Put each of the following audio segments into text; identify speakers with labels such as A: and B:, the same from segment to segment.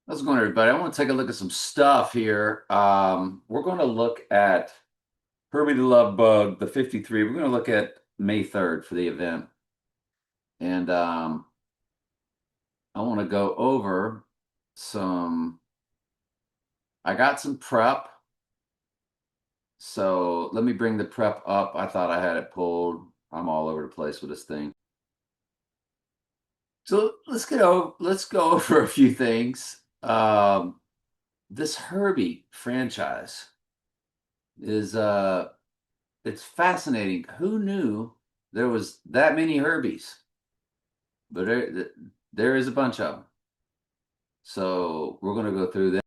A: How's it going, everybody? I want to take a look at some stuff here. We're going to look at Herbie the Love Bug, the 53. We're going to look at May 3rd for the event. And I want to go over some, I got some prep. So let me bring the prep up. I thought I had it pulled. I'm all over the place with this thing. So let's go over a few things. This Herbie franchise is it's fascinating. Who knew there was that many Herbies? But there is a bunch of them. So we're going to go through that.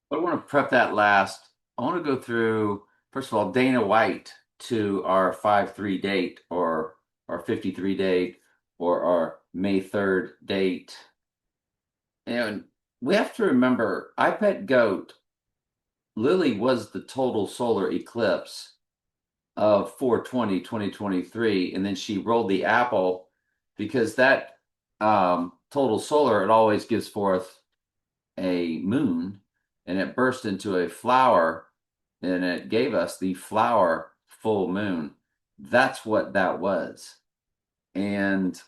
A: But I want to prep that last. I want to go through, first of all, Dana White to our 5-3 date or our 53 date or our May 3rd date. And we have to remember, I Pet Goat, Lily was the total solar eclipse of 4/20/2023, and then she rolled the apple because that total solar, it always gives forth a moon, and it burst into a flower, and it gave us the flower full moon. That's what that was. And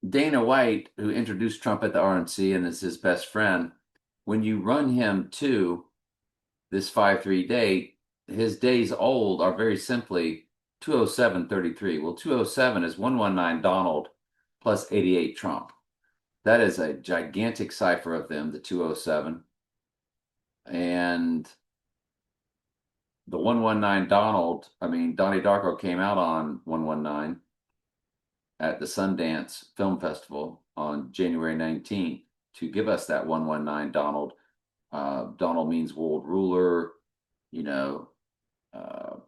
A: Dana White, who introduced Trump at the RNC and is his best friend, when you run him to this 5-3 date, his days old are very simply 207-33. Well, 207 is 119 Donald plus 88 Trump. That is a gigantic cipher of them, the 207. And the 119 Donald, I mean, Donnie Darko came out on 119 at the Sundance Film Festival on January 19th to give us that 119 Donald. Donald means world ruler. You know,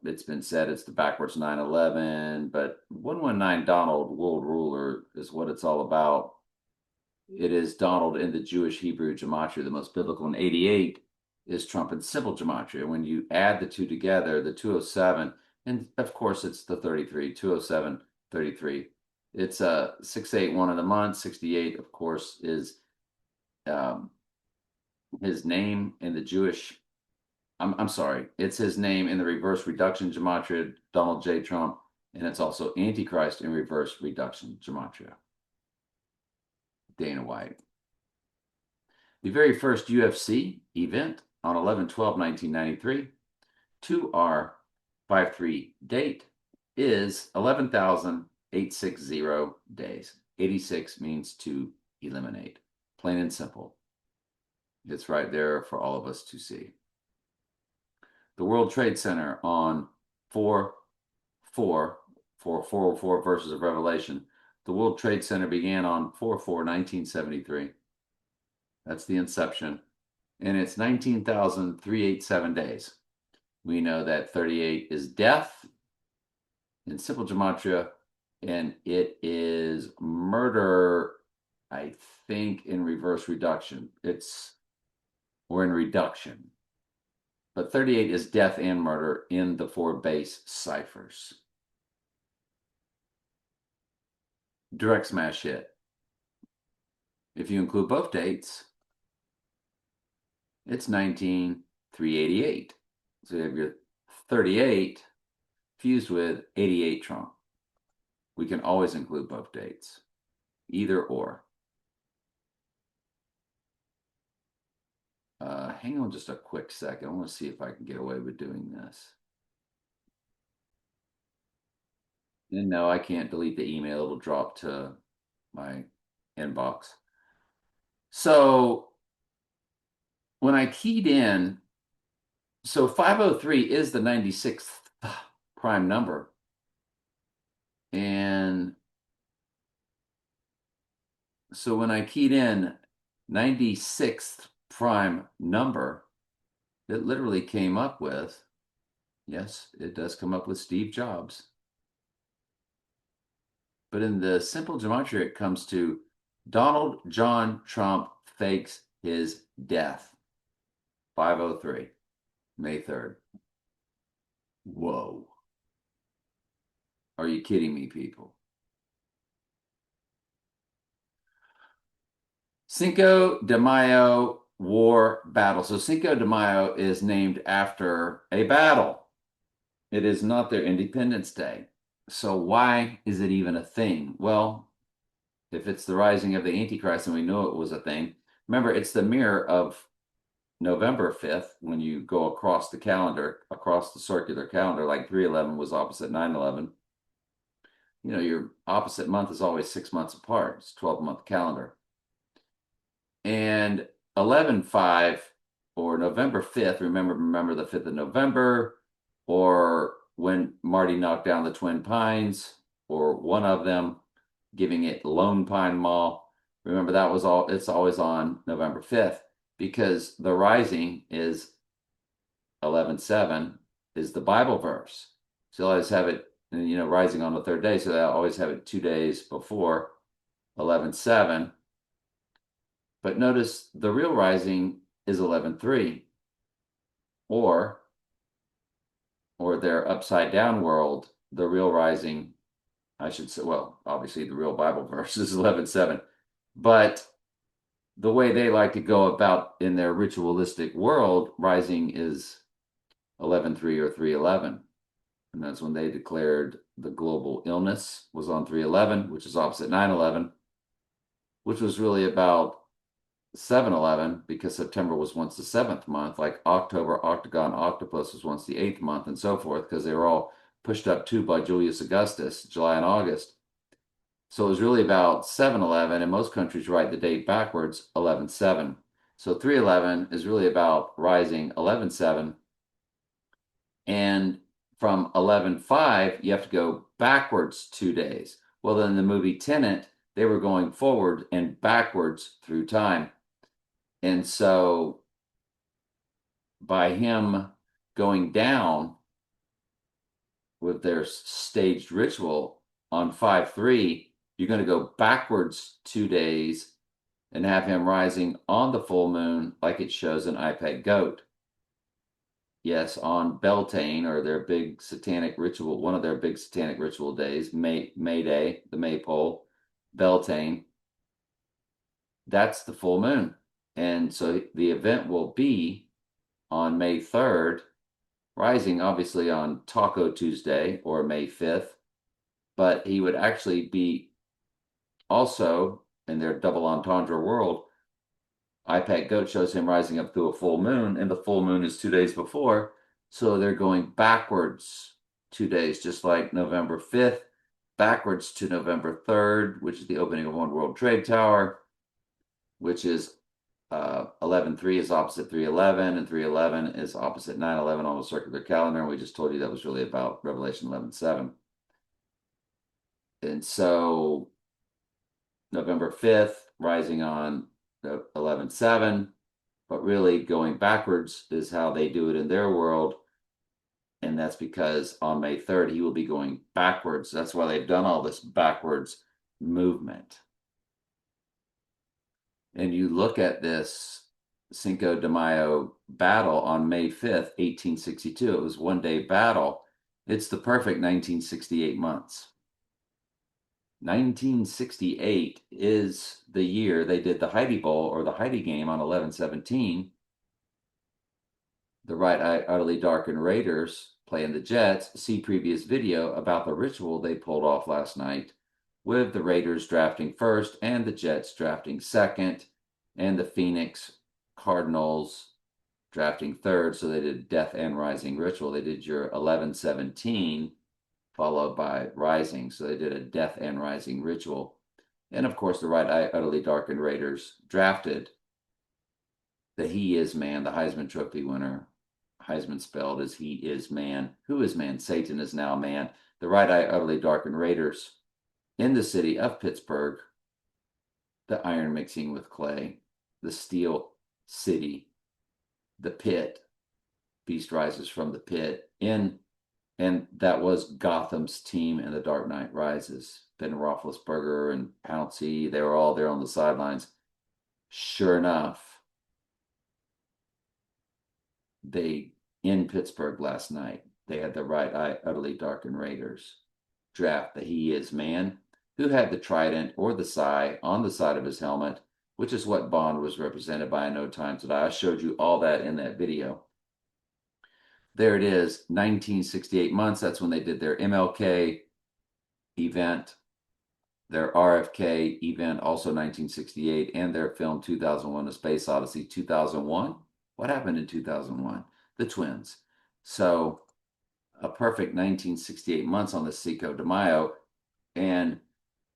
A: it's been said it's the backwards 9/11, but 119 Donald, world ruler, is what it's all about. It is Donald in the Jewish Hebrew gematria, the most biblical, and 88 is Trump in simple gematria. When you add the two together, the 207, and of course it's the 33, 207, 33. It's 681 of the month. 68, of course, is um, his name in the Jewish. I'm sorry, it's his name in the reverse reduction gematria, Donald J. Trump, and it's also Antichrist in reverse reduction gematria, Dana White. The very first UFC event on 11/12/1993 to our 5-3 date is 11,860 days. 86 means to eliminate, plain and simple. It's right there for all of us to see. The World Trade Center on 4/4 for 404 Verses of Revelation. The World Trade Center began on 4/4/1973. That's the inception. And it's 19,387 days. We know that 38 is death in simple gematria, and it is murder, I think, in reverse reduction. We're in reduction. But 38 is death and murder in the four base ciphers. Direct smash hit. If you include both dates, it's 19,388. So you have your 38 fused with 88 Trump. We can always include both dates, either or. Hang on just a quick second. I want to see if I can get away with doing this. And no, I can't delete the email. It'll drop to my inbox. So when I keyed in, so 503 is the 96th prime number. And so when I keyed in 96th prime number, it literally came up with, yes, it does come up with Steve Jobs. But in the simple gematria, it comes to Donald John Trump fakes his death. 503, May 3rd. Whoa. Are you kidding me, people? Cinco de Mayo War Battle. So Cinco de Mayo is named after a battle. It is not their Independence Day. So why is it even a thing? Well, if it's the rising of the Antichrist and we know it was a thing, remember it's the mirror of November 5th when you go across the calendar, across the circular calendar, like 311 was opposite 911. Your opposite month is always 6 months apart. It's a 12-month calendar. And 11/5 or November 5th, remember the 5th of November, or when Marty knocked down the Twin Pines, or one of them, giving it Lone Pine Mall. Remember that was all, it's always on November 5th because the rising is 11/7 is the Bible verse. So I always have it, rising on the third day. So I always have it 2 days before 11/7. But notice the real rising is 11/3, or their upside down world, the real rising, I should say, well, obviously the real Bible verse is 11/7, but the way they like to go about in their ritualistic world, rising is 11/3 or 3/11. And that's when they declared the global illness was on 3/11, which is opposite 9/11, which was really about 7/11 because September was once the seventh month, like October, Octagon, Octopus was once the eighth month, and so forth, because they were all pushed up too by Julius Augustus, July and August. So it was really about 7/11, and most countries write the date backwards, 11/7. So 3/11 is really about rising 11/7, and from 11/5, you have to go backwards 2 days. Well, then the movie Tenet, they were going forward and backwards through time. And so by him going down with their staged ritual on 5/3, you're going to go backwards 2 days and have him rising on the full moon like it shows in iPeg Goat. Yes, on Beltane, or their big satanic ritual, one of their big satanic ritual days, May Day, the Maypole, Beltane. That's the full moon. And so the event will be on May 3rd, rising obviously on Taco Tuesday or May 5th, but he would actually be also in their double entendre world. iPad Goat shows him rising up through a full moon, and the full moon is 2 days before. So they're going backwards 2 days, just like November 5th, backwards to November 3rd, which is the opening of One World Trade Tower, which is 11/3 is opposite 3/11, and 3/11 is opposite 9/11 on the circular calendar. And we just told you that was really about Revelation 11/7. And so November 5th, rising on 11/7, but really going backwards is how they do it in their world. And that's because on May 3rd, he will be going backwards. That's why they've done all this backwards movement. And you look at this Cinco de Mayo battle on May 5th, 1862. It was one day battle. It's the perfect 1968 months. 1968 is the year they did the Heidi Bowl or the Heidi game on 11/17. The Right Eye Utterly Darkened Raiders playing the Jets. See previous video about the ritual they pulled off last night with the Raiders drafting first and the Jets drafting second and the Phoenix Cardinals drafting third. So they did Death and Rising ritual. They did your 11/17 followed by Rising. So they did a Death and Rising ritual. And of course, the Right Eye Utterly Darkened Raiders drafted the He Is Man, the Heisman Trophy winner. Heisman spelled as He Is Man. Who is man? Satan is now man. The Right Eye Utterly Darkened Raiders in the city of Pittsburgh, the iron mixing with clay, the steel city, the pit. Beast rises from the pit and that was Gotham's team in The Dark Knight Rises. Ben Roethlisberger and Pouncey, they were all there on the sidelines. Sure enough, they, in Pittsburgh last night, they had the Right Eye Utterly Darkened Raiders draft the He Is Man, who had the trident or the sai on the side of his helmet, which is what Bond was represented by in No Time to Die. I showed you all that in that video. There it is, 1968 months. That's when they did their MLK event, their RFK event, also 1968, and their film 2001: A Space Odyssey 2001. What happened in 2001? The twins. So a perfect 1968 months on the Cinco de Mayo. And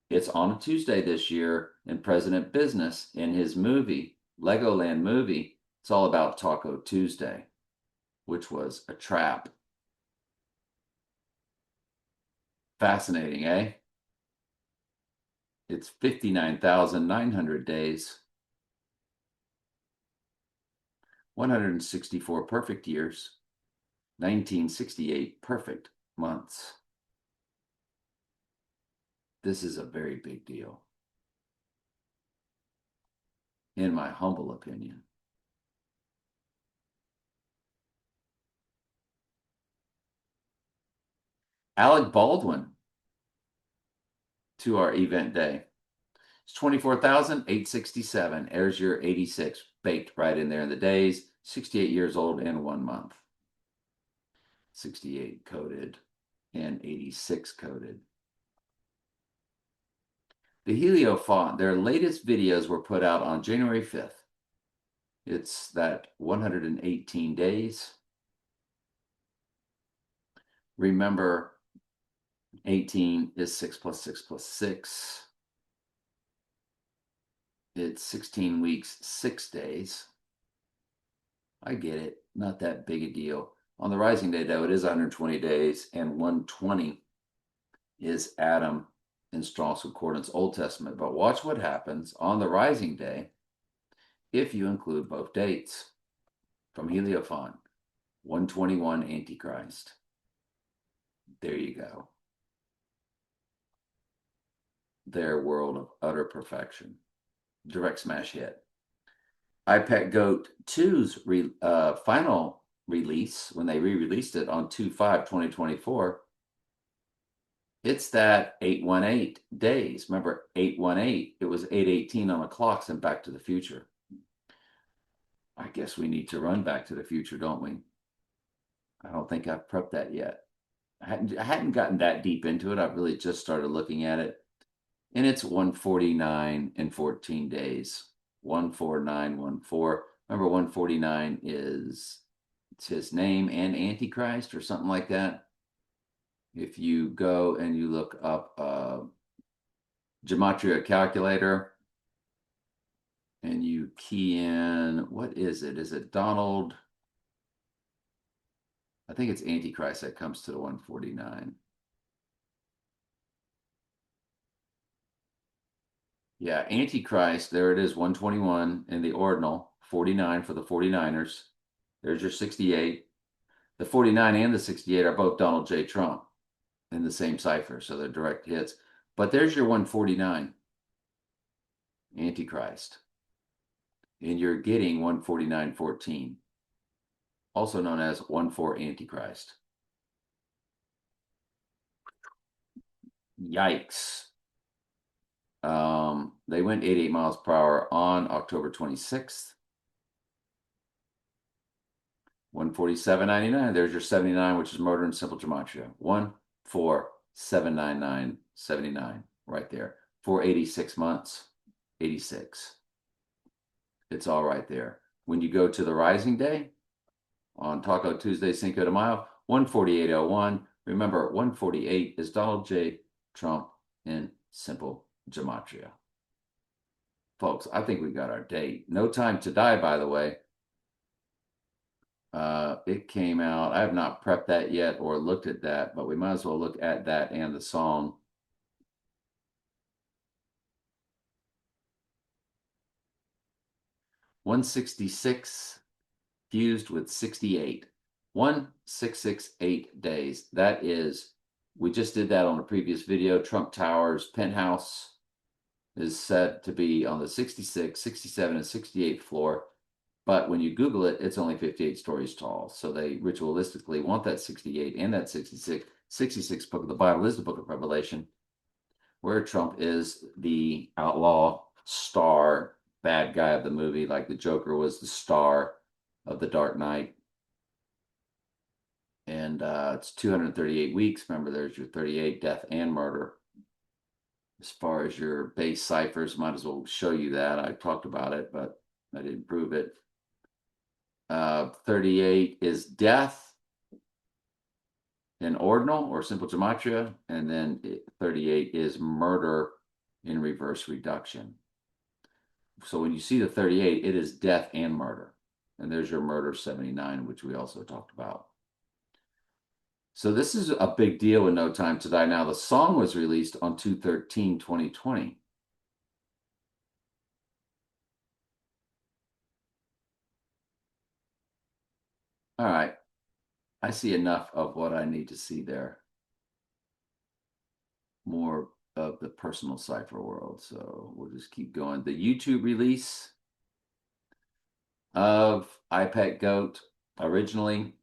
A: it's on a Tuesday this year, and President Business in his movie, Legoland movie, it's all about Taco Tuesday, which was a trap. Fascinating, eh? It's 59,900 days, 164 perfect years, 1968 perfect months. This is a very big deal, in my humble opinion. Alec Baldwin to our event day. It's 24,867. Airs your 86, baked right in there in the days. 68 years old and 1 month. 68 coded and 86 coded. The Heliofont, their latest videos were put out on January 5th. It's that 118 days. Remember, 18 is 6 plus 6 plus 6. It's 16 weeks, 6 days. I get it. Not that big a deal. On the rising day, though, it is 120 days, and 120 is Adam in Strong's Concordance Old Testament. But watch what happens on the rising day if you include both dates from Heliofont. 121 Antichrist. There you go. Their world of utter perfection. Direct smash hit. iPetGoat 2's final release, when they re-released it on 2/5/2024, it's that 818 days. Remember, 818, it was 818 on the clocks and Back to the Future. I guess we need to run Back to the Future, don't we? I don't think I've prepped that yet. I hadn't gotten that deep into it. I've really just started looking at it. And it's 149 and 14 days. 14914. Remember, 149 is it's his name and Antichrist or something like that. If you go and you look up Gematria Calculator and you key in, what is it? Is it Donald? I think it's Antichrist that comes to the 149. Yeah, Antichrist, there it is, 121 in the ordinal, 49 for the 49ers. There's your 68. The 49 and the 68 are both Donald J. Trump in the same cipher, so they're direct hits. But there's your 149, Antichrist. And you're getting 149.14, also known as 14 Antichrist. Yikes. They went 88 miles per hour on October 26th. 147.99. There's your 79, which is Murder in Simple Gematria. 14799.79 right there. 486 months, 86. It's all right there. When you go to the rising day on Taco Tuesday, Cinco de Mayo, 148.01. Remember, 148 is Donald J. Trump in Simple Gematria. Folks, I think we got our date. No Time to Die, by the way. It came out. I have not prepped that yet or looked at that, but we might as well look at that and the song. $166 fused with 68. 1668 days. That is, we just did that on a previous video. Trump Tower's penthouse is said to be on the 66, 67, and 68th floor. But when you Google it, it's only 58 stories tall. So they ritualistically want that 68 and that 66. 66 book of the Bible is the book of Revelation, where Trump is the outlaw star bad guy of the movie, like the Joker was the star of The Dark Knight. And it's 238 weeks. Remember, there's your 38, death and murder. As far as your base ciphers, might as well show you that. I talked about it, but I didn't prove it. 38 is death in ordinal or simple gematria, and then 38 is murder in reverse reduction. So when you see the 38, it is death and murder. And there's your murder 79, which we also talked about. So this is a big deal with No Time to Die. Now, the song was released on 2/13/2020. All right. I see enough of what I need to see there. More of the personal cipher world. So we'll just keep going. The YouTube release of iPet Goat originally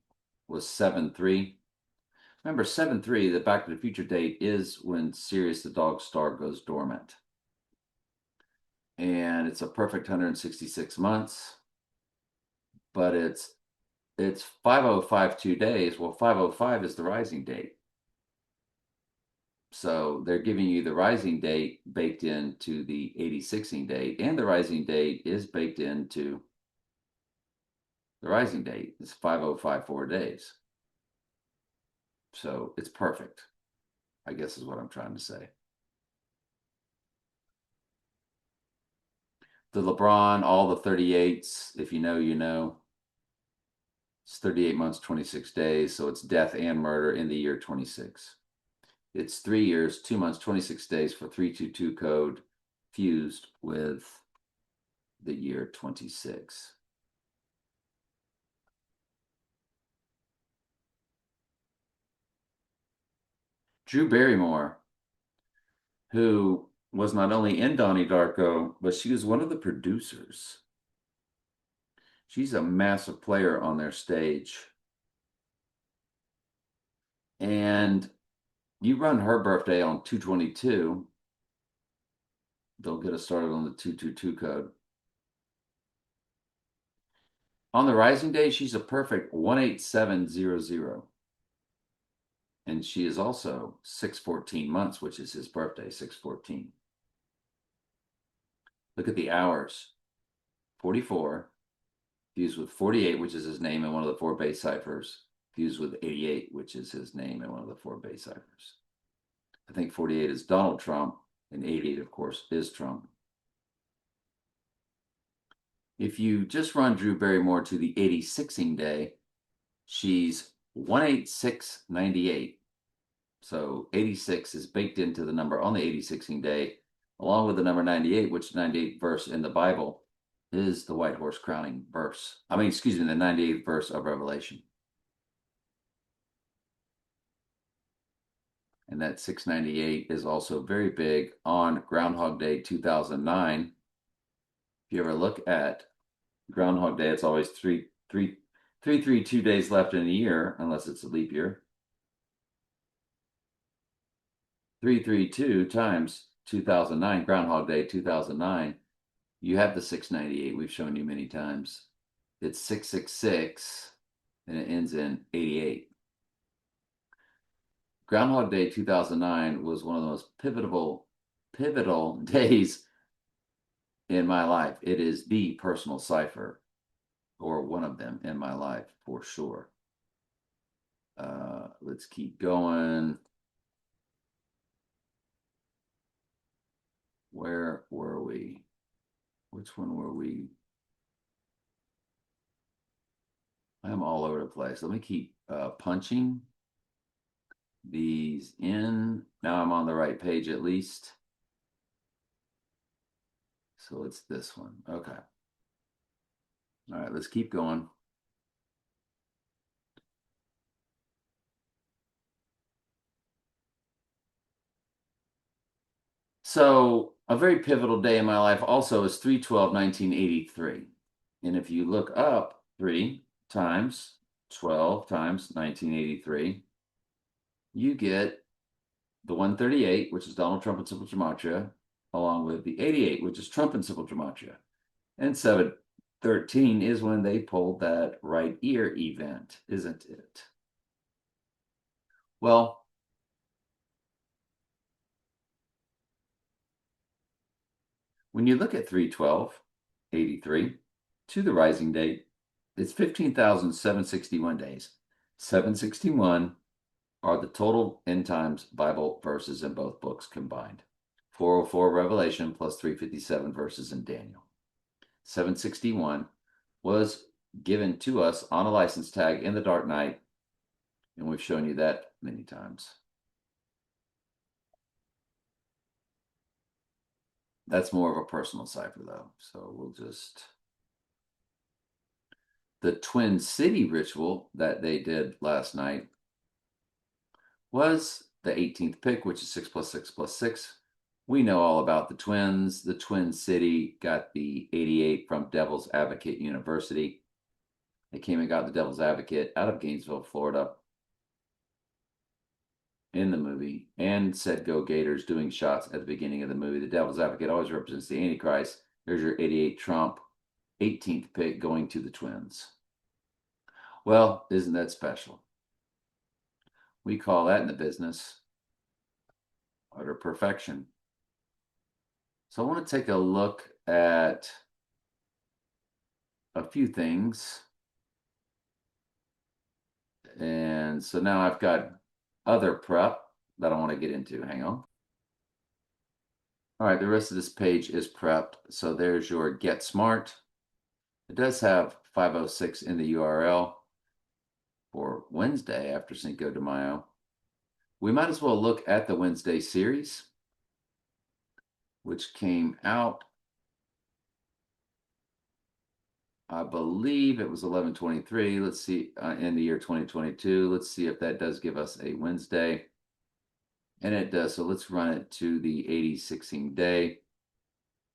A: was 7/3. Remember, 7/3, the Back to the Future date is when Sirius the Dog Star goes dormant. And it's a perfect 166 months, but it's 5052 days. Well, 505 is the rising date. So they're giving you the rising date baked into the 86ing date, and the rising date is baked into the rising date. It's 5054 days. So it's perfect, I guess is what I'm trying to say. The LeBron, all the 38s, if you know, you know. It's 38 months, 26 days. So it's death and murder in the year 26. It's 3 years, 2 months, 26 days for 322 code fused with the year 26. Drew Barrymore, who was not only in Donnie Darko, but she was one of the producers. She's a massive player on their stage. And you run her birthday on 2/22, they'll get us started on the 222 code. On the rising day, she's a perfect 18700. And she is also 6/14 months, which is his birthday, 6/14. Look at the hours. 44, fused with 48, which is his name in one of the 4 base ciphers, fused with 88, which is his name in one of the 4 base ciphers. I think 48 is Donald Trump, and 88, of course, is Trump. If you just run Drew Barrymore to the 86ing day, she's 18698. So 86 is baked into the number on the 86ing day, along with the number 98, which 98 verse in the Bible is the white horse crowning verse. I mean, excuse me, the 98th verse of Revelation. And that 698 is also very big on Groundhog Day 2009. If you ever look at Groundhog Day, it's always 332 days left in a year, unless it's a leap year. 332 times 2009, Groundhog Day 2009, you have the 698 we've shown you many times. It's 666, and it ends in 88. Groundhog Day 2009 was one of the most pivotal days in my life. It is the personal cipher, or one of them in my life for sure. Let's keep going. Where were we? Which one were we? I'm all over the place. Let me keep punching these in. Now I'm on the right page at least. So it's this one. Okay. All right, let's keep going. So a very pivotal day in my life also is 3/12/1983. And if you look up 3 times 12 times 1983, you get the 138, which is Donald Trump and Simple Gematria, along with the 88, which is Trump and Simple Gematria. And 713 is when they pulled that right ear event, isn't it? Well, when you look at 31283 to the rising date, it's 15,761 days. 761 are the total end times Bible verses in both books combined. 404 Revelation plus 357 verses in Daniel. 761 was given to us on a license tag in the dark night, and we've shown you that many times. That's more of a personal cipher, though. So we'll just. The Twin City ritual that they did last night was the 18th pick, which is 6 plus 6 plus 6. We know all about the twins. The Twin City got the 88 from Devil's Advocate University. They came and got the Devil's Advocate out of Gainesville, Florida in the movie and said go Gators doing shots at the beginning of the movie. The Devil's Advocate always represents the Antichrist. There's your 88 Trump, 18th pick going to the Twins. Well, isn't that special? We call that in the business utter perfection. So I want to take a look at a few things. And so now I've got other prep that I want to get into. Hang on. All right, the rest of this page is prepped. So there's your Get Smart. It does have 506 in the URL for Wednesday after Cinco de Mayo. We might as well look at the Wednesday series, which came out, I believe it was 11/23. Let's see, in the year 2022. Let's see if that does give us a Wednesday. And it does. So let's run it to the 80/16 day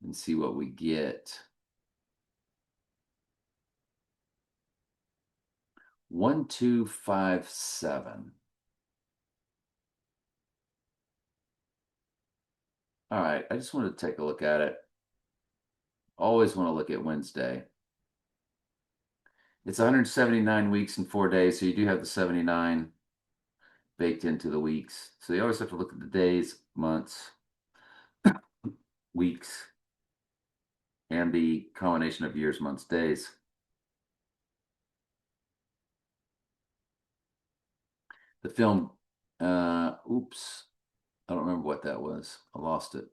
A: and see what we get. 1257. All right, I just want to take a look at it. Always want to look at Wednesday. It's 179 weeks and 4 days, so you do have the 79 baked into the weeks. So you always have to look at the days, months, weeks, and the combination of years, months, days. The film, oops, I don't remember what that was. I lost it.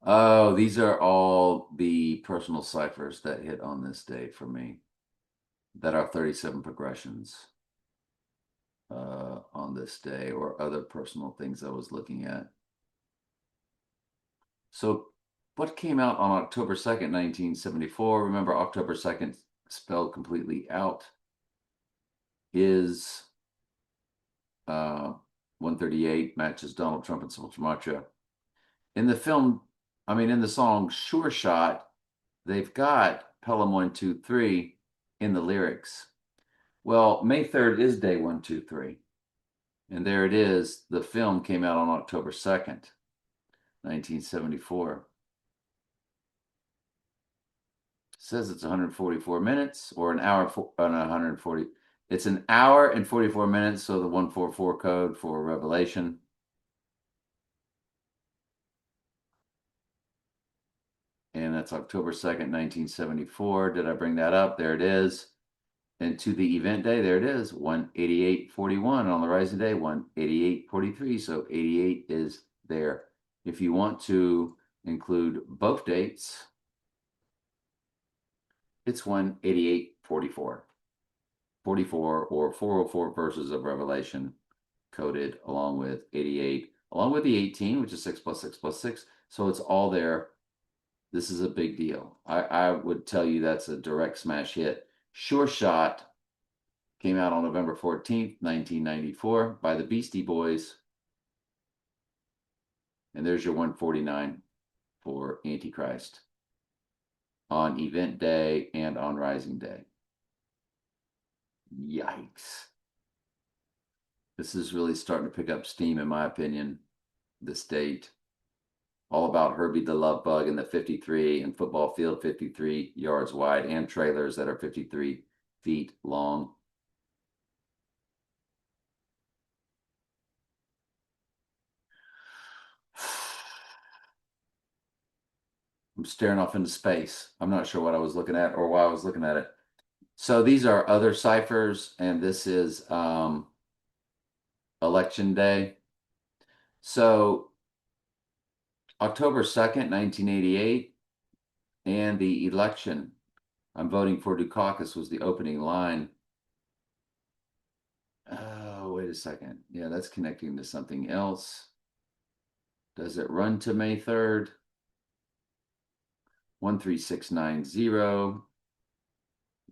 A: Oh, these are all the personal ciphers that hit on this date for me that are 37 progressions on this day or other personal things I was looking at. So what came out on October 2nd, 1974? Remember, October 2nd spelled completely out is 138 matches Donald Trump and Sumatra. In the film, in the song Sure Shot, they've got Pelham 123 in the lyrics. Well, May 3rd is day 123. And there it is. The film came out on October 2nd, 1974. It says it's 144 minutes or an hour and 140. It's an hour and 44 minutes, so the 144 code for Revelation. And that's October 2nd, 1974. Did I bring that up? There it is. And to the event day, there it is, 188.41 on the rising day, 188.43. So 88 is there. If you want to include both dates, it's 188.44. 44 or 404 verses of Revelation coded along with 88, along with the 18, which is 6 plus 6 plus 6. So it's all there. This is a big deal. I would tell you that's a direct smash hit. Sure Shot came out on November 14th, 1994 by the Beastie Boys. And there's your 149 for Antichrist on event day and on rising day. Yikes. This is really starting to pick up steam, in my opinion, this date. all about Herbie the Love Bug and the 53 and football field 53 yards wide and trailers that are 53 feet long. I'm staring off into space. I'm not sure what I was looking at or why I was looking at it. So these are other ciphers, and this is election day. So October 2nd, 1988, and the election. I'm voting for Dukakis was the opening line. Oh, wait a second. Yeah, that's connecting to something else. Does it run to May 3rd? 13690.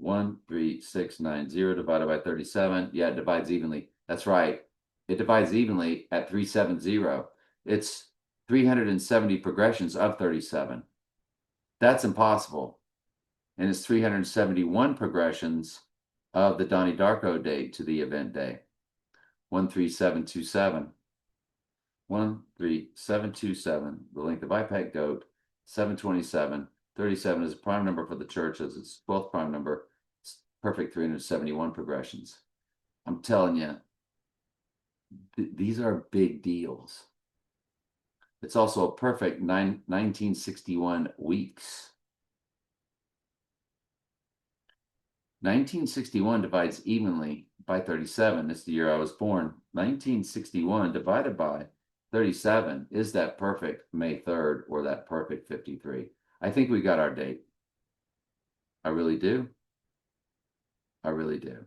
A: 13690 divided by 37. Yeah, it divides evenly. That's right. It divides evenly at 370. It's 370 progressions of 37. That's impossible. And it's 371 progressions of the Donnie Darko date to the event day. 13727. 13727. The length of IPAC goat, 727. 37 is a prime number for the church as its 12th prime number. It's perfect 371 progressions. I'm telling you, these are big deals. It's also a perfect 1961 weeks. 1961 divides evenly by 37. It's the year I was born. 1961 divided by 37 is that perfect May 3rd or that perfect 53. I think we got our date. I really do. I really do.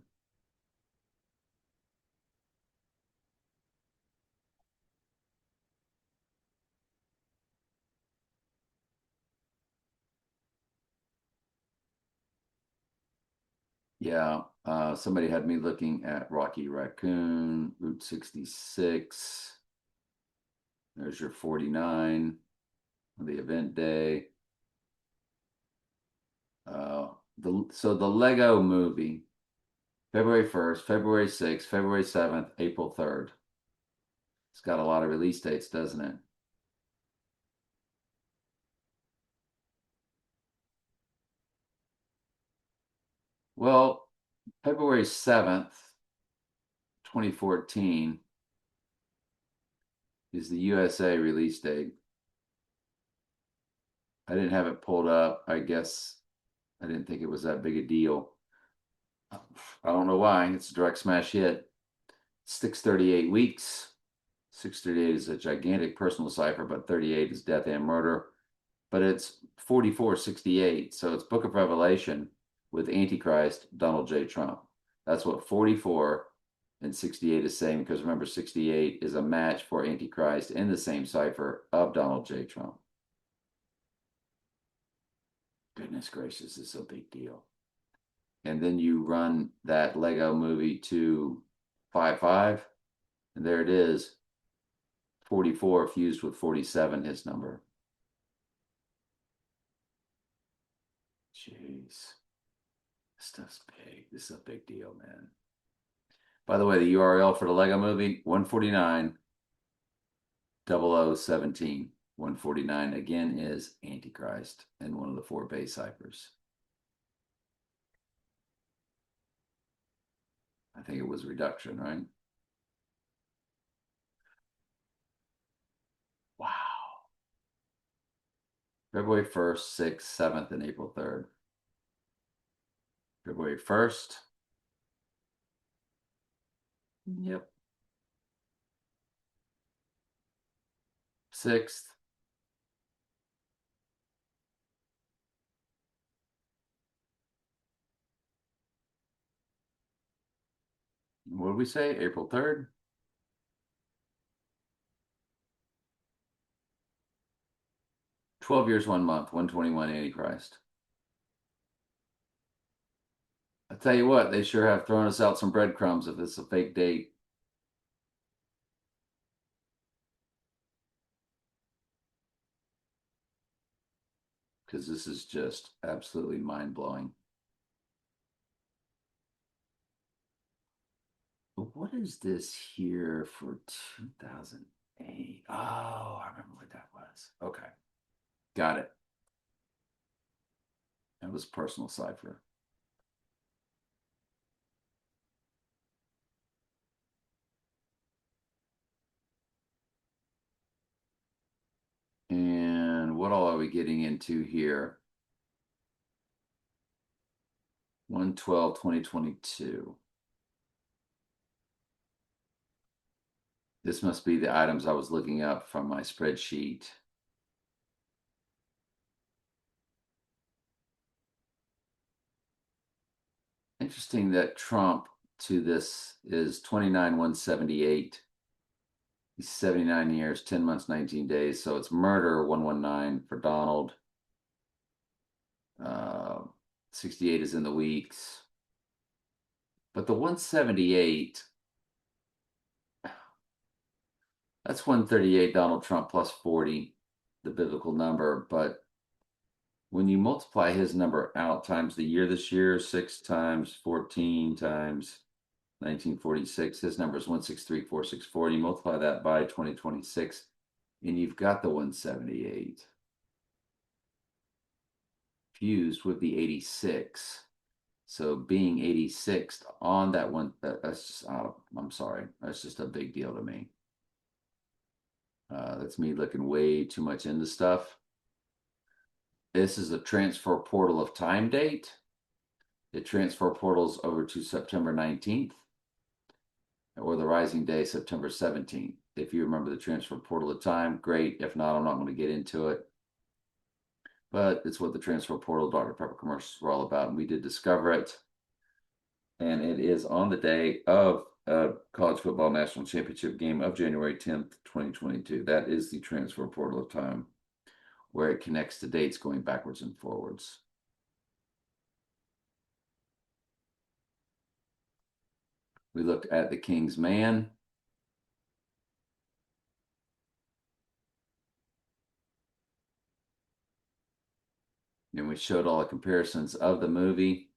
A: Yeah, somebody had me looking at Rocky Raccoon, Route 66. There's your 49, the event day. So the Lego movie, February 1st, February 6th, February 7th, April 3rd. It's got a lot of release dates, doesn't it? Well, February 7th, 2014 is the USA release date. I didn't have it pulled up. I guess I didn't think it was that big a deal. I don't know why. It's a direct smash hit. 638 weeks. 638 is a gigantic personal cipher, but 38 is death and murder. But it's 4468. So it's Book of Revelation with Antichrist, Donald J. Trump. That's what 44 and 68 is saying, because remember, 68 is a match for Antichrist in the same cipher of Donald J. Trump. Goodness gracious, this is a big deal. And then you run that Lego movie to 5-5, and there it is. 44 fused with 47, his number. Jeez. This stuff's big. This is a big deal, man. By the way, the URL for the Lego movie, 149 0017. 149 again is Antichrist and one of the 4 base ciphers. I think it was reduction, right? Wow. February 1st, 6th, 7th, and April 3rd. February 1st. Yep. 6th. What did we say? April 3rd? "12 years, 1 month, 121 Antichrist." I tell you what, they sure have thrown us out some breadcrumbs if it's a fake date. Because this is just absolutely mind-blowing. But what is this here for 2008? Eight. Oh, I remember what that was. Okay. Got it. That was personal cipher. And what all are we getting into here? 1/12/2022. This must be the items I was looking up from my spreadsheet. Interesting that Trump to this is 29/178. He's 79 years, 10 months, 19 days. So it's murder 119 for Donald. 68 is in the weeks. But the 178, that's 138 Donald Trump plus 40, the biblical number. But when you multiply his number out times the year this year, 6 times 14 times 1946, his number is 163,464. You multiply that by 2026, and you've got the 178. Fused would be 86. So being 86th on that one, that's just, I'm sorry, that's just a big deal to me. That's me looking way too much into stuff. This is a transfer portal of time date. The transfer portals over to September 19th or the rising day, September 17th. If you remember the transfer portal of time, great. If not, I'm not going to get into it. But it's what the transfer portal Dr. Pepper commercials were all about. And we did discover it. And it is on the day of college football national championship game of January 10th, 2022. That is the transfer portal of time, where it connects the dates going backwards and forwards. We looked at the King's Man. And we showed all the comparisons of the movie.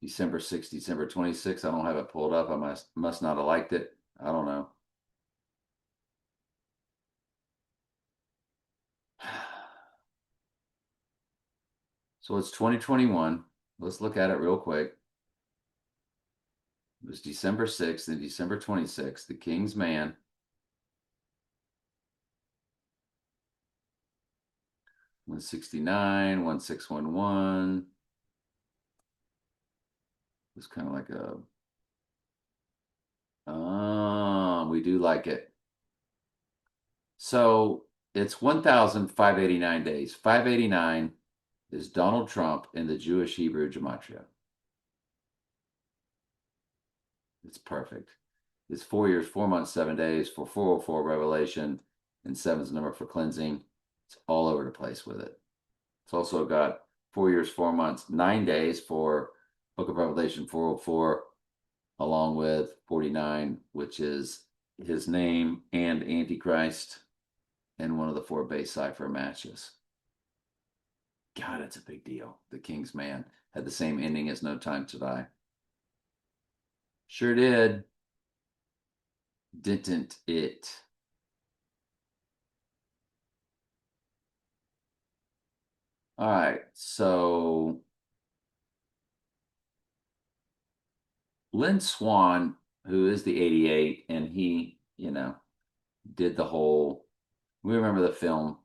A: December 6th, December 26th. I don't have it pulled up. I must not have liked it. I don't know. So it's 2021. Let's look at it real quick. It was December 6th and December 26th, The King's Man. $169, 1611. It's kind of like a we do like it. So it's 1,589 days. 589 is Donald Trump in the Jewish Hebrew gematria. It's perfect. It's 4 years, 4 months, 7 days for 404 revelation, and seven's number for cleansing. It's all over the place with it. It's also got 4 years, 4 months, 9 days for Book of Revelation 404, along with 49, which is his name and Antichrist, and one of the 4 base cipher matches. God, it's a big deal. The King's Man had the same ending as No Time to Die. Sure did. Didn't it? All right, so Lynn Swan, who is the 88, and he, did the whole, we remember the film.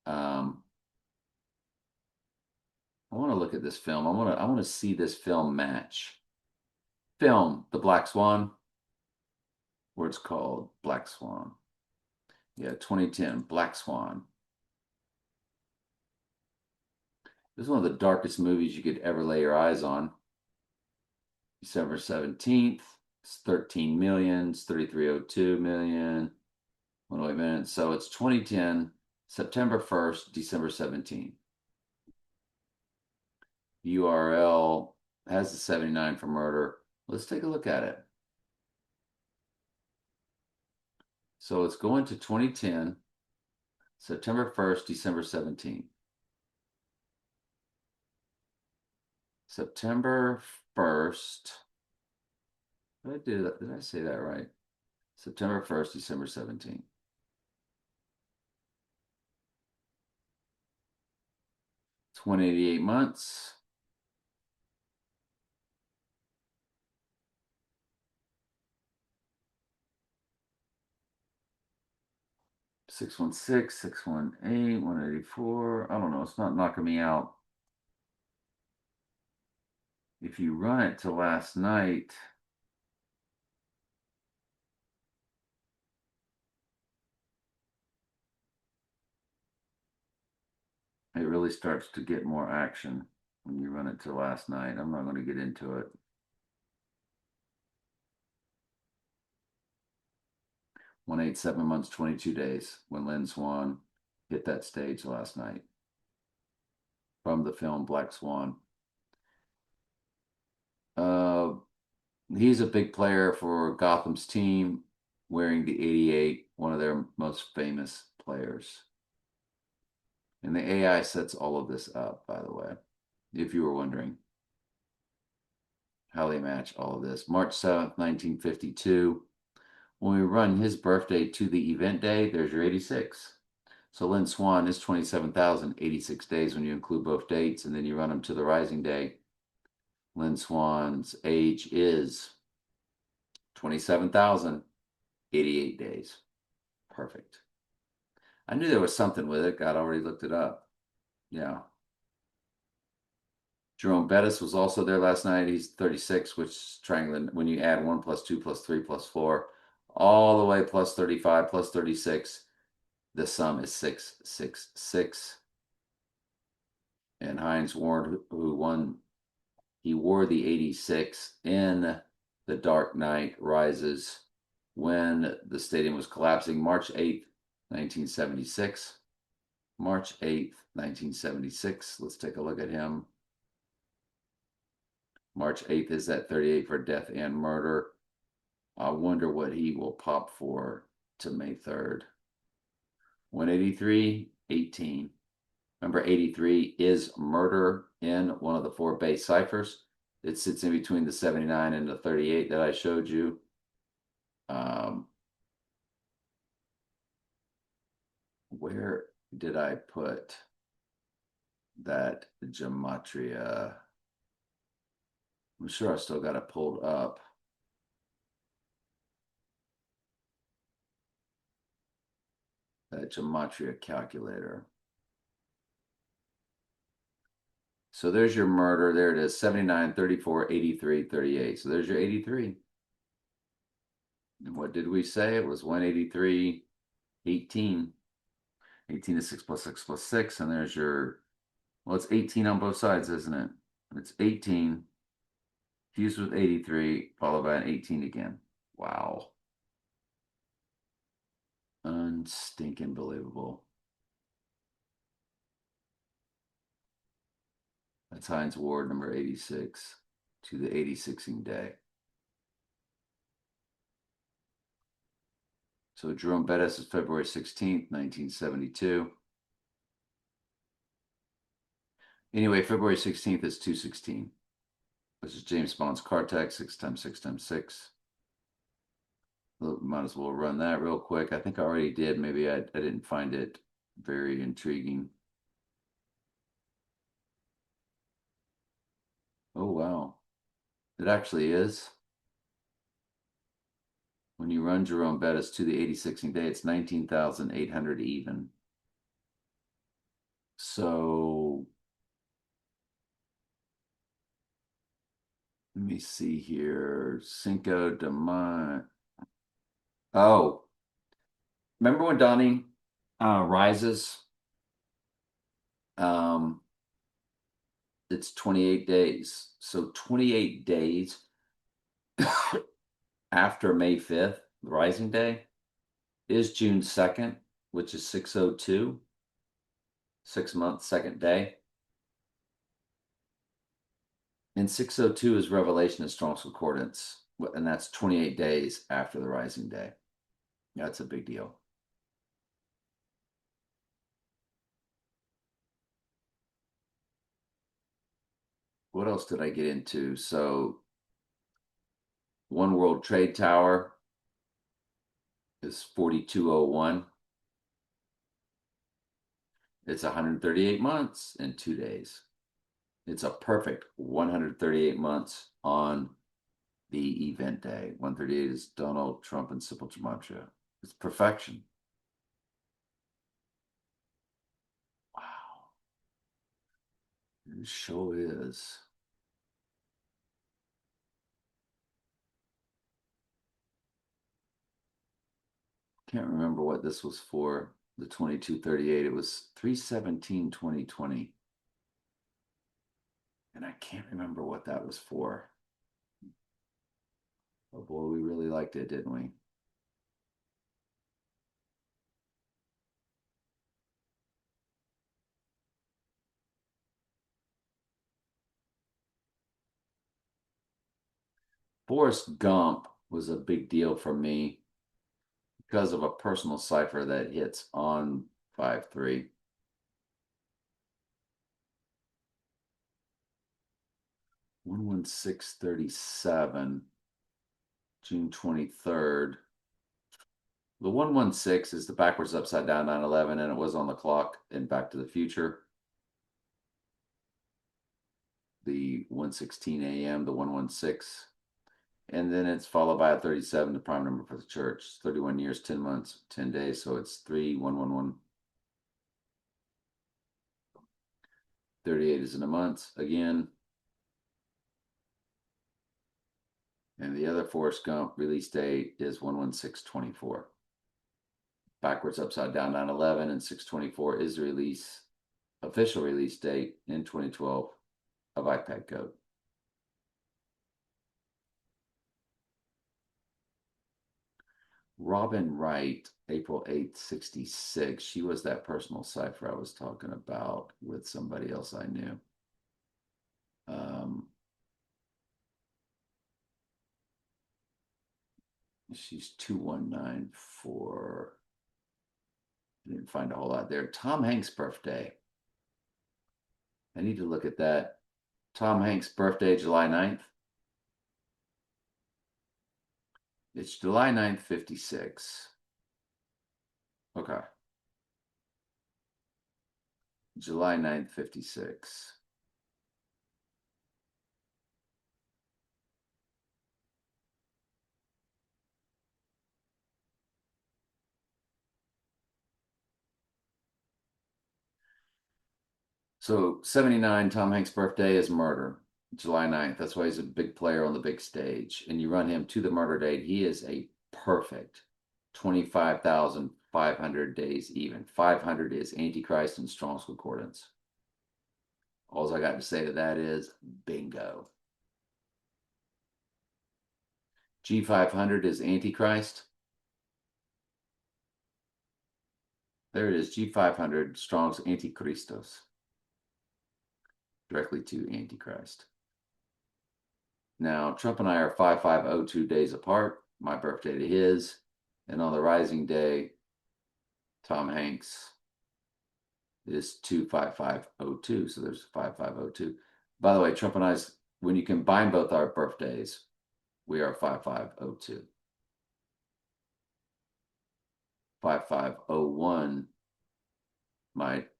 A: I want to look at this film. I want to see this film match. Film, The Black Swan, where it's called Black Swan. Yeah, 2010, Black Swan. This is one of the darkest movies you could ever lay your eyes on. December 17th, it's 13 million, it's 3302 million, 108 minutes. So it's 2010, September 1st, December 17th. URL has the 79 for murder. Let's take a look at it. So it's going to 2010, September 1st, December 17th. September 1st, Did I say that right? September 1st, December 17th. It's 188 months. 616, 618, 184. I don't know. It's not knocking me out. If you run it to last night, it really starts to get more action when you run it to last night. I'm not going to get into it. 187 months, 22 days when Lynn Swan hit that stage last night from the film Black Swan. Uh, he's a big player for Gotham's team, wearing the 88, one of their most famous players. And the AI sets all of this up, by the way, if you were wondering how they match all of this. March 7th, 1952. When we run his birthday to the event day, there's your 86. So Lynn Swan is 27,086 days when you include both dates, and then you run them to the rising day. Lynn Swan's age is 27,088 days. Perfect. I knew there was something with it. God already looked it up. Yeah. Jerome Bettis was also there last night. He's 36, which is triangling. When you add 1 plus 2 plus 3 plus 4, all the way plus 35 plus 36, the sum is 666. And Hines Ward, who won, he wore the 86 in The Dark Knight Rises when the stadium was collapsing March 8th, 1976. March 8th, 1976. Let's take a look at him. March 8th is that 38 for death and murder. I wonder what he will pop for to May 3rd. 183, 18. Remember, 83 is murder in one of the 4 base ciphers. It sits in between the 79 and the 38 that I showed you. Where did I put that gematria? I'm sure I still got it pulled up. That gematria calculator. So there's your murder. There it is, 79, 34, 83, 38. So there's your 83. And what did we say? It was 183, 18. 18 is 6 plus 6 plus 6. And there's your, well, it's 18 on both sides, isn't it? It's 18 fused with 83, followed by an 18 again. Wow. Unstinking believable. That's Hines Ward, number 86, to the 86ing day. So Jerome Bettis is February 16th, 1972. Anyway, February 16th is 216. This is James Bond's Cartex, 6 times 6 times 6. Might as well run that real quick. I think I already did. Maybe I didn't find it very intriguing. Oh, wow. It actually is. When you run Jerome Bettis to the 86ing day, it's 19,800 even. So let me see here. Cinco de Mayo. Oh, remember when Donnie rises? Um, it's 28 days. So 28 days after May 5th, the rising day, is June 2nd, which is 602, 6 months, second day. And 602 is Revelation of Strong's Concordance, and that's 28 days after the rising day. That's a big deal. What else did I get into? So One World Trade Tower is 4201. It's 138 months and 2 days. It's a perfect 138 months on the event day. 138 is Donald Trump and Sybil Gematria. It's perfection. Wow. It sure is. Can't remember what this was for. The 2238. It was 3/17/2020. And I can't remember what that was for. Oh boy, we really liked it, didn't we? Forrest Gump was a big deal for me because of a personal cipher that hits on 5/3. 11637, June 23rd. The 116 is the backwards upside down 9/11, and it was on the clock in Back to the Future. The 1:16 a.m., the 116. And then it's followed by a 37, the prime number for the church. 31 years, 10 months, 10 days. So it's 3111. 38 is in a month again. And the other Forrest Gump release date is 1/16/24. Backwards upside down 9/11, and 6/24 is the official release date in 2012 of iPad Code. Robin Wright, April 8th, 66. She was that personal cipher I was talking about with somebody else I knew. She's 2194. Didn't find a whole lot there. Tom Hanks' birthday. I need to look at that. Tom Hanks' birthday, July 9th. It's July 9th, 56. Okay. July 9th, 56. So 79, Tom Hanks' birthday is murder, July 9th. That's why he's a big player on the big stage. And you run him to the murder date. He is a perfect 25,500 days even. 500 is Antichrist and Strong's Concordance. All I got to say to that is bingo. G500 is Antichrist. There it is, G500, Strong's Antichristos. Directly to Antichrist. Now, Trump and I are 5502 days apart, my birthday to his. And on the rising day, Tom Hanks is 25502. So there's 5502. By the way, Trump and I's, when you combine both our birthdays, we are 5502. 5501,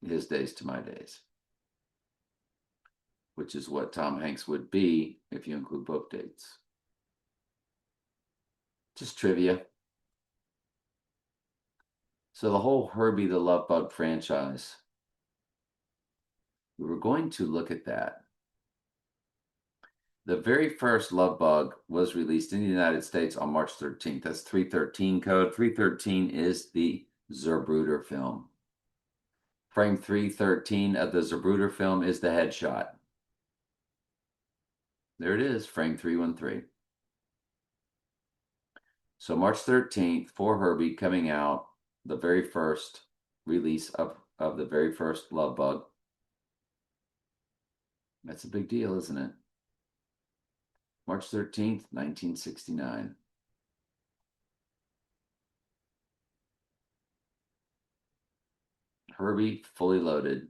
A: his days to my days, which is what Tom Hanks would be if you include both dates. Just trivia. So the whole Herbie the Love Bug franchise, we were going to look at that. The very first Love Bug was released in the United States on March 13th. That's 313 code. 313 is the Zapruder film. Frame 313 of the Zapruder film is the headshot. There it is, frame 313. So March 13th, for Herbie, coming out, the very first release of the very first Love Bug. That's a big deal, isn't it? March 13th, 1969. Herbie, Fully Loaded,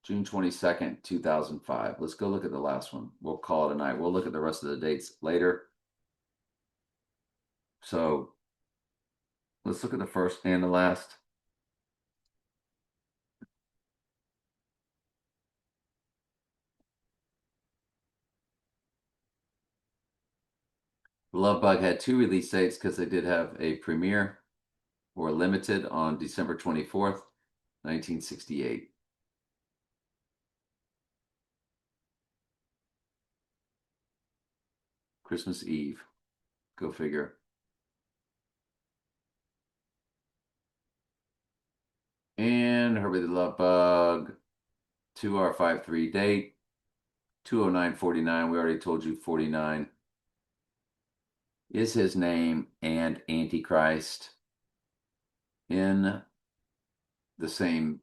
A: June 22nd, 2005. Let's go look at the last one. We'll call it a night. We'll look at the rest of the dates later. So let's look at the first and the last. Love Bug had two release dates because they did have a premiere or limited on December 24th, 1968. Christmas Eve. Go figure. And Herbie the Love Bug, 2R53 date, 20949. We already told you 49 is his name and Antichrist in the same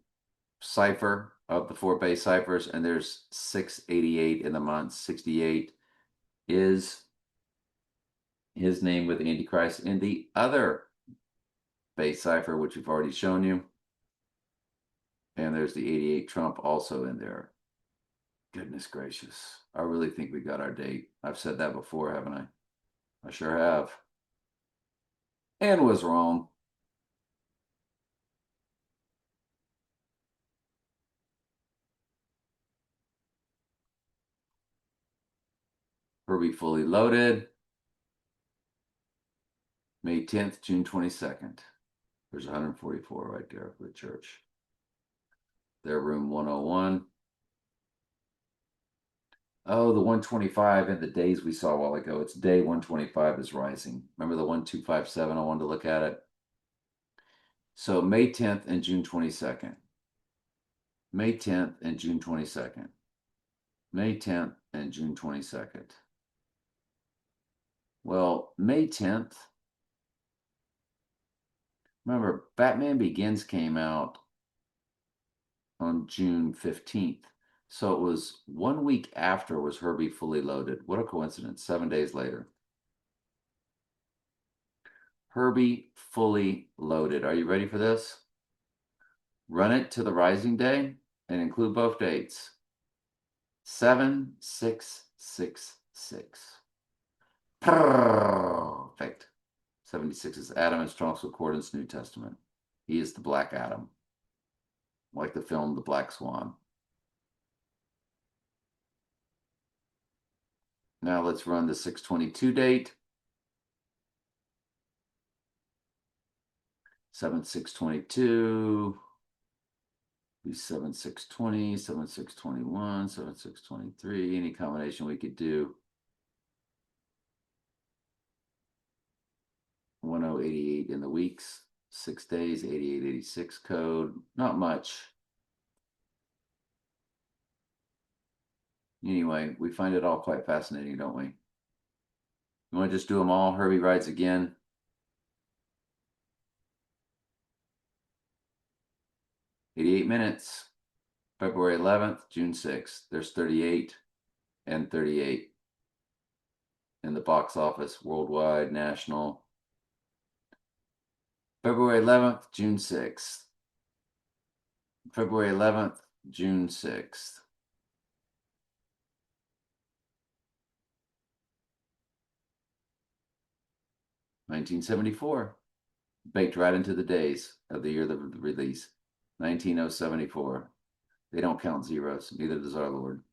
A: cipher of the four base ciphers, and there's 688 in the month. 68 is his name with Antichrist in the other base cipher, which we've already shown you. And there's the 88 Trump also in there. Goodness gracious. I really think we got our date. I've said that before, haven't I? I sure have. And was wrong. Herbie fully loaded. May 10th, June 22nd. There's 144 right there for the church. Their room 101. Oh, the 125 and the days we saw a while ago. It's day 125 is rising. Remember the 1257? I wanted to look at it. So May 10th and June 22nd. May 10th and June 22nd. May 10th and June 22nd. Well, May 10th. Remember, Batman Begins came out on June 15th. So it was 1 week after was Herbie fully loaded. What a coincidence. 7 days later. Herbie fully loaded. Are you ready for this? Run it to the rising day and include both dates. 7666. Perfect. 76 is Adam in Strong's Concordance, New Testament. He is the Black Adam, like the film The Black Swan. Now let's run the 622 date. 7622. Be 7620, 7621, 7623. Any combination we could do. 1088 in the weeks, 6 days, 8886 code. Not much. Anyway, we find it all quite fascinating, don't we? You want to just do them all? Herbie rides again. 88 minutes. February 11th, June 6th. There's 38 and 38 in the box office, worldwide, national. February 11th, June 6th. February 11th, June 6th. (1974). Baked right into the days of the year of the release. 19074. They don't count zeros, neither does our Lord.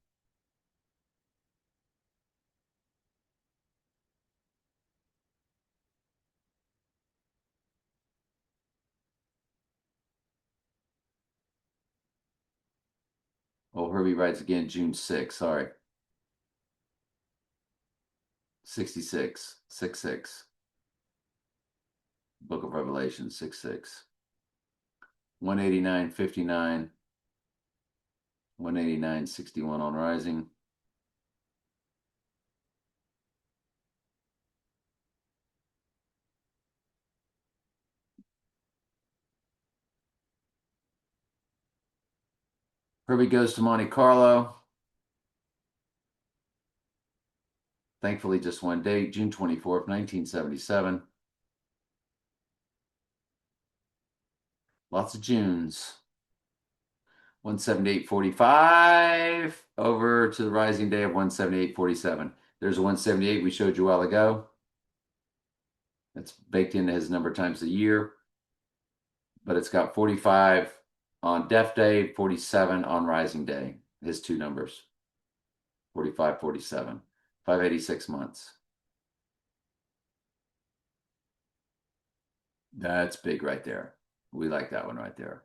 A: Oh, Herbie writes again, June 6th. Sorry. 66, 66. Book of Revelation, 66. 189.59. 189.61 on Rising. Herbie Goes to Monte Carlo. Thankfully, just one date, June 24th, 1977. Lots of Junes. 178.45 over to the rising day of 178.47. There's a 178 we showed you a while ago. It's baked into his number times the year, but it's got 45 on Death Day, 47 on Rising Day. His two numbers, 45, 47, 586 months. That's big right there. We like that one right there.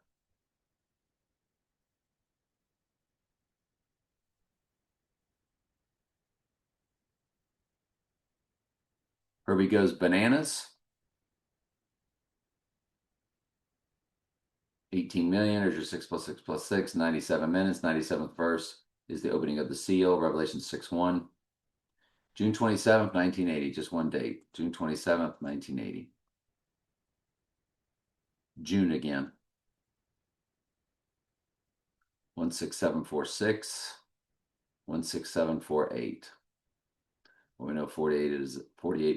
A: Herbie goes bananas. 18 million. There's your 6 plus 6 plus 6, 97 minutes. 97th verse is the opening of the seal, Revelation 6:1. June 27th, 1980. Just one date. June 27th, 1980. June again. 16746. 16748. Well, we know 48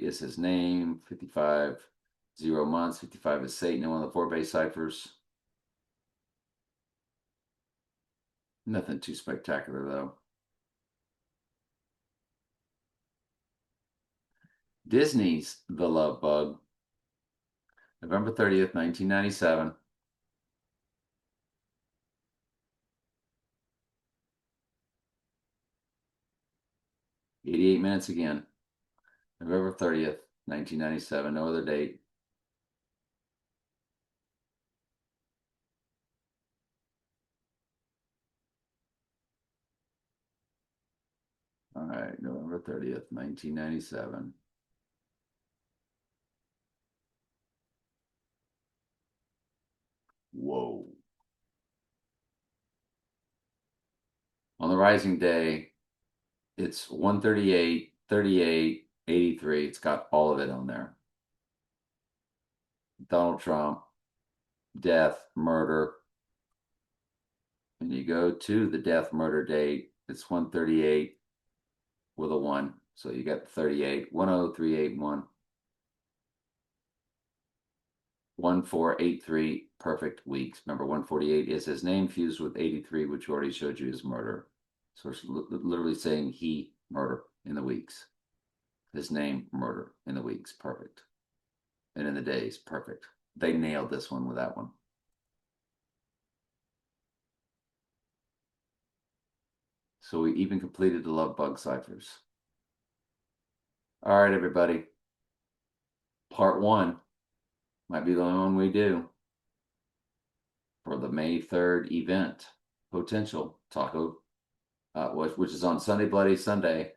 A: is his name. 55, 0 months. 55 is Satan in one of the four base ciphers. Nothing too spectacular though. Disney's The Love Bug. November 30th, 1997. 88 minutes again. November 30th, 1997. No other date. All right, November 30th, 1997. Whoa. On the Rising Day, it's 138, 38, 83. It's got all of it on there. Donald Trump, death, murder. And you go to the death murder date, it's 138 with a 1. So you got 38, 10381. 1483 perfect weeks. Remember, 148 is his name fused with 83, which we already showed you is murder. So it's literally saying he murder in the weeks. His name murder in the weeks. Perfect. And in the days. Perfect. They nailed this one with that one. So we even completed the love bug ciphers. All right, everybody. Part one might be the only one we do for the May 3rd event. Potential Taco, which is on Sunday Bloody Sunday,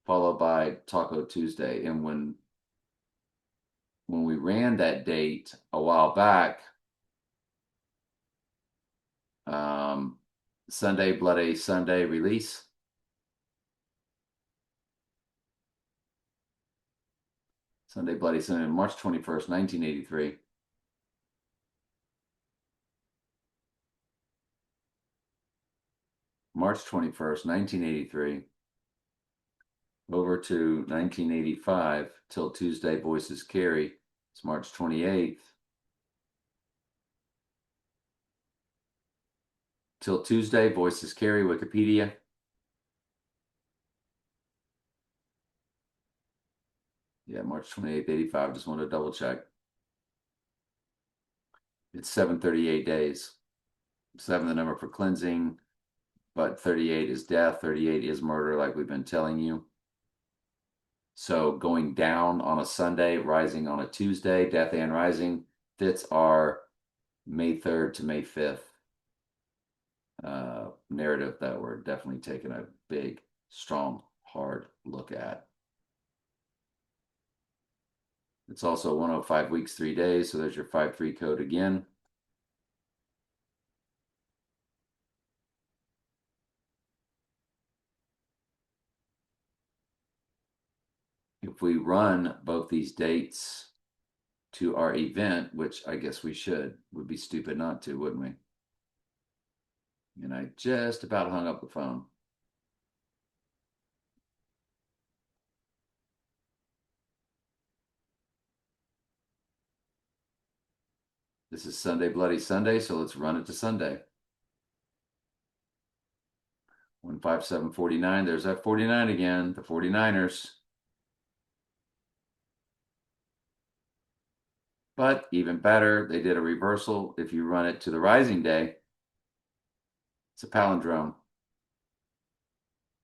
A: followed by Taco Tuesday. And when we ran that date a while back, Sunday Bloody Sunday release. Sunday Bloody Sunday, March 21st, 1983. March 21st, 1983. Over to 1985 till Tuesday Voices Carry. It's March 28th. Till Tuesday Voices Carry, Wikipedia. Yeah, March 28th, 85. Just wanted to double check. It's 738 days. 7 the number for cleansing, but 38 is death. 38 is murder, like we've been telling you. So going down on a Sunday, rising on a Tuesday, death and rising fits our May 3rd to May 5th narrative that we're definitely taking a big, strong, hard look at. It's also 105 weeks, 3 days. So there's your 5-3 code again. If we run both these dates to our event, which I guess we should, would be stupid not to, wouldn't we? And I just about hung up the phone. This is Sunday Bloody Sunday, so let's run it to Sunday. 15749. There's that 49 again, the 49ers. But even better, they did a reversal. If you run it to the rising day, it's a palindrome.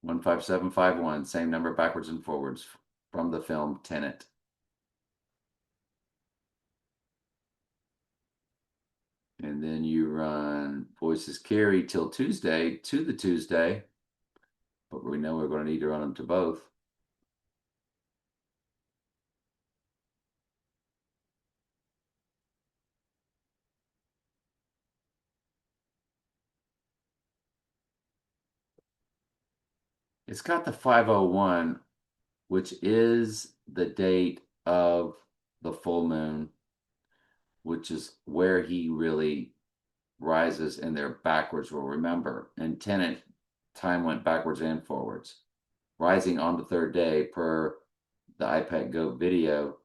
A: 15751, same number backwards and forwards from the film Tenet. And then you run Voices Carry till Tuesday to the Tuesday, but we know we're going to need to run them to both. It's got the 501, which is the date of the full moon, which is where he really rises, and they're backwards. Well, remember, in Tenet, time went backwards and forwards. Rising on the third day, per the iPad Go video,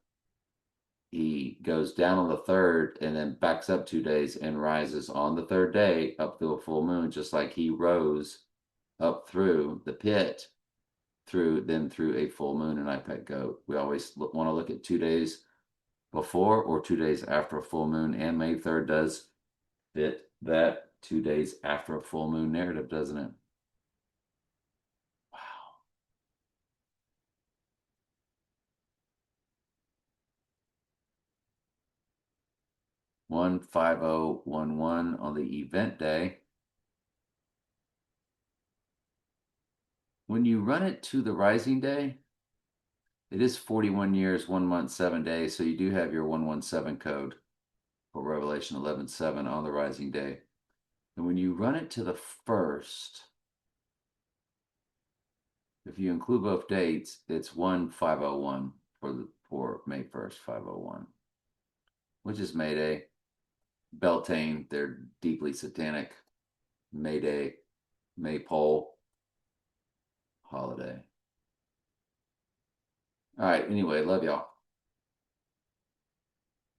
A: he goes down on the third and then backs up 2 days and rises on the third day up through a full moon, just like he rose up through the pit through a full moon in iPad Go. We always want to look at 2 days before or 2 days after a full moon, and May 3rd does fit that 2 days after a full moon narrative, doesn't it? Wow. 15011 on the event day. When you run it to the rising day, it is 41 years, 1 month, 7 days. So you do have your 117 code for Revelation 11:7 on the rising day. And when you run it to the first, if you include both dates, it's 1501 for May 1st, 501, which is May Day. Beltane, they're deeply satanic. May Day, Maypole holiday. All right, anyway, love y'all.